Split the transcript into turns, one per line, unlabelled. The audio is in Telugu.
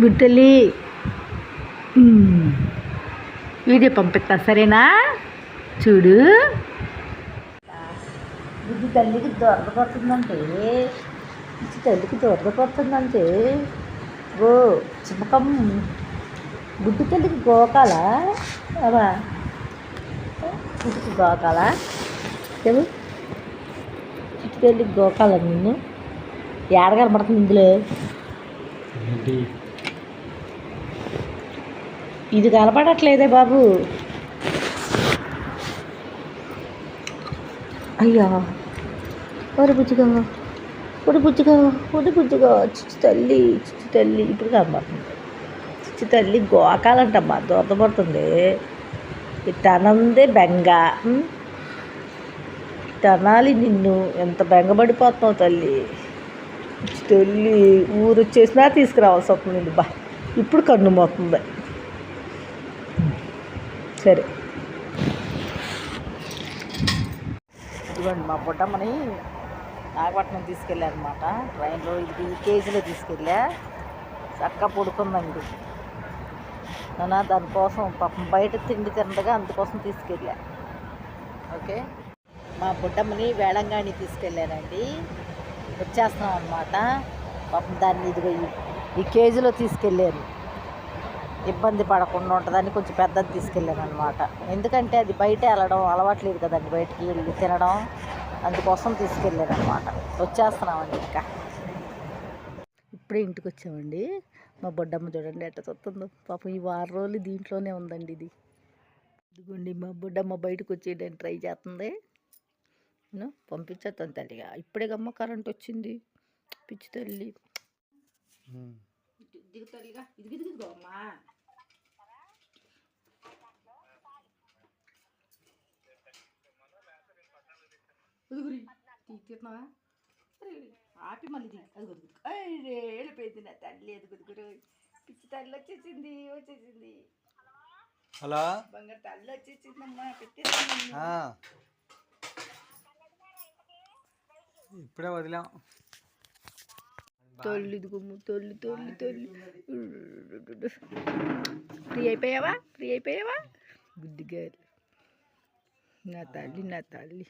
గుట్టలి వీడియో పంపిస్తా సరేనా చూడు. బుద్ధి తల్లికి దొరదపడుతుందంటే తల్లికి దొరదపడుతుందంటే గో చిమ్మకం గుడ్డి తల్లికి గోకాల అవా గుడ్డికి గోకాల చెప్పు. చిట్టు తల్లికి గోకాల నిన్ను ఏడగాలి పడుతుంది ఇందులో. ఇది కనపడట్లేదే బాబు. అయ్యా ఒరి బుజ్జిగా ఒడి బుజ్జిగా ఒడి బుజ్జిగా చిచ్చు తల్లి ఇప్పుడు కనపడుతుంది. చిచ్చు తల్లి గోకాలంటమ్మా దొరదపడుతుంది. ఇట్టనందే బెంగ ఇట్టనాలి నిన్ను. ఎంత బెంగపడిపోతున్నావు తల్లి. తల్లి ఊరు వచ్చేసినా తీసుకురావాల్సి వస్తుంది నిన్ను. బా ఇప్పుడు కన్ను మోతుంది. సరే ఇదిగోండి మా బుడ్డమ్మని నాగపట్నం తీసుకెళ్ళారనమాట ట్రైన్లో. ఇది కేజీలో తీసుకెళ్ళా. చక్కగా పడుకుందండి నాన్న. దానికోసం పాపం బయట తిండి తినగా అందుకోసం తీసుకెళ్ళా. ఓకే మా బుడ్డమ్మని వేళంగాణి తీసుకెళ్ళానండి. వచ్చేస్తున్నాం అనమాట. పాపం దాన్ని ఇదిగో ఈ కేజీలో తీసుకెళ్ళాను. ఇబ్బంది పడకుండా ఉంటుందని కొంచెం పెద్దది తీసుకెళ్ళాను అనమాట. ఎందుకంటే అది బయట వెళ్ళడం అలవాట్లేదు కదండి, బయటికి వెళ్ళి తినడం. అందుకోసం తీసుకెళ్ళాను అనమాట. వచ్చేస్తున్నామండి ఇంకా. ఇప్పుడే ఇంటికి వచ్చామండి. మా బొడ్డమ్మ చూడండి ఎట్ట చూస్తుందో. పాపం ఈ 6 రోజులు దీంట్లోనే ఉందండి. ఇదిగోండి మా బొడ్డమ్మ బయటకు వచ్చేయడానికి ట్రై చేస్తుంది. పంపించేస్తాను తల్లిగా. ఇప్పుడే గమ్మ కరెంట్ వచ్చింది. పిచ్చి తల్లి దిగు తల్లిగా. ఇదిగో అమ్మా. ఉదుగురి తీస్తున్నావా? ఆపి మళ్ళీ దిగు. అది కొద్దు వెళ్ళిపోయింది నా తల్లి. అది కొద్దుగురు పిచ్చి తల్లి వచ్చేసింది.
హలో
బంగారు తల్లి వచ్చేసిందమ్మా. పెట్టేసింది.
ఇప్పుడే వదిలాం.
తల్లి ఫ్రీ అయిపోయావా? గుడ్డిగా నా తల్లి.